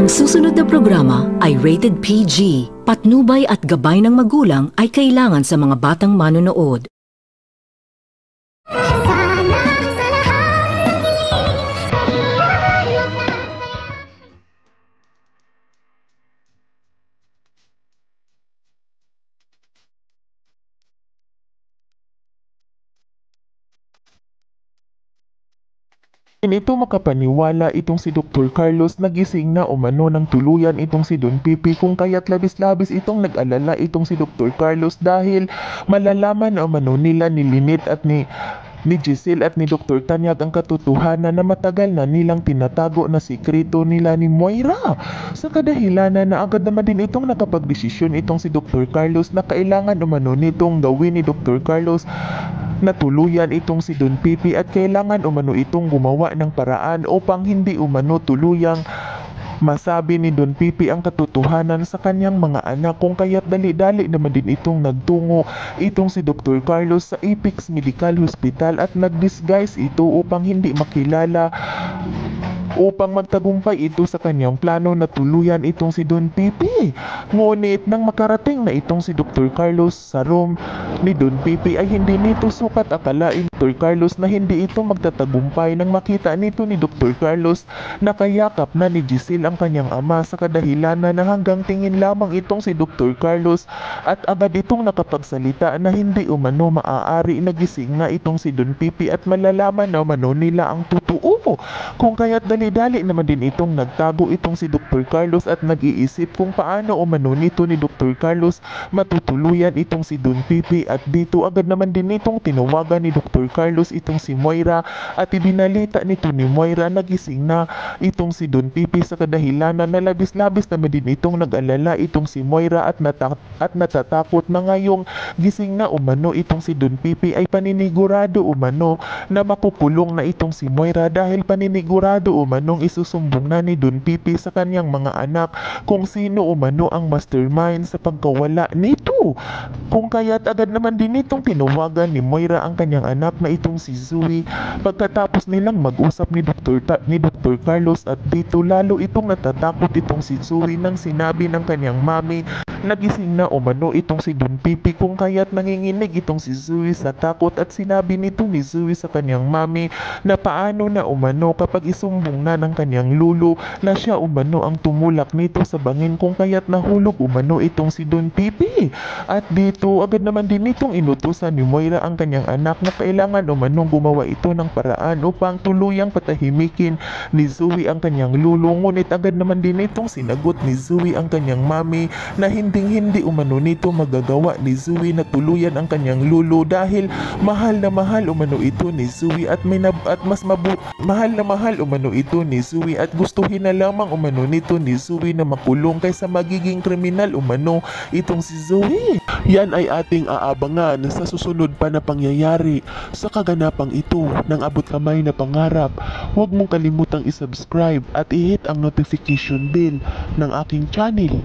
Ang susunod na programa ay rated PG. Patnubay at gabay ng magulang ay kailangan sa mga batang manonood. Ito makapaniwala itong si Dr. Carlos nagising na umano ng tuluyan itong si Don Pipi kung kaya't labis-labis itong nag-alala itong si Dr. Carlos dahil malalaman na umano nila ni Lynette at ni Giselle at ni Dr. Tanyag ang katotohanan na matagal na nilang tinatago na sikreto nila ni Moira. Sa kadahilanan na agad naman din itong nakapagdesisyon itong si Dr. Carlos na kailangan umano nitong gawin ni Dr. Carlos na tuluyan itong si Don Pipi at kailangan umano itong gumawa ng paraan upang hindi umano tuluyang masabi ni Don Pipi ang katotohanan sa kanyang mga anak kung kaya't dali-dali naman din itong nagtungo itong si Dr. Carlos sa Apex Medical Hospital at nag-disguise ito upang hindi makilala upang magtagumpay ito sa kanyang plano na tuluyan itong si Don Pipi. Ngunit nang makarating na itong si Dr. Carlos sa room ni Don Pipi ay hindi nito sukat akalain Dr. Carlos na hindi ito magtatagumpay nang makita nito ni Dr. Carlos na kayakap na ni Giselle ang kanyang ama sa kadahilanan na hanggang tingin lamang itong si Dr. Carlos at agad itong nakapagsalita na hindi umano maaari nagising nga itong si Don Pipi at malalaman na umano nila ang totoo. Kung kaya't dali-dali naman din itong nagtago itong si Dr. Carlos at nag-iisip kung paano umano nito ni Dr. Carlos matutuluyan itong si Don Pipi at dito agad naman din itong tinawagan ni Dr. Carlos itong si Moira at ibinalita nito ni Moira na gising na itong si Don Pipi sa kadahilanan na labis-labis naman din itong nag-alala itong si Moira at natatakot na ngayong gising na umano itong si Don Pipi ay paninigurado umano na makukulong na itong si Moira dahil paninigurado umanong isusumbong na ni Don Pipi sa kanyang mga anak kung sino umano ang mastermind sa pagkawala nito. Kung kaya't agad naman din itong tinawagan ni Moira ang kanyang anak na itong si Zoe pagkatapos nilang mag-usap ni Dr. Carlos at dito lalo itong natatakot itong si Zoe nang sinabi ng kanyang mami nagising na umano itong si Don Pipi kung kaya't nanginginig itong si Zoe sa takot at sinabi nito ni Zoe sa kanyang mami na paano na umano kapag isumbong na ng kanyang lulo na siya umano ang tumulak nito sa bangin kung kaya't nahulog umano itong si Don Pipi. At dito agad naman din itong inutusan ni Moira ang kanyang anak na kailangan umanong gumawa ito ng paraan upang tuluyang patahimikin ni Zoe ang kanyang lulo. Ngunit agad naman din itong sinagot ni Zoe ang kanyang mami na hindi umano nito magagawa ni Zoe na tuluyan ang kanyang lulo dahil mahal na mahal umano ito ni Zoe at mahal na mahal umano ito ni Zoe at gustuhin na lamang umano nito ni Zoe na makulong kaysa magiging kriminal umano itong si Zoe. Yan ay ating aabangan sa susunod pa na pangyayari sa kaganapang ito ng abot kamay na pangarap. Huwag mong kalimutang isubscribe at i-hit ang notification bell ng aking channel.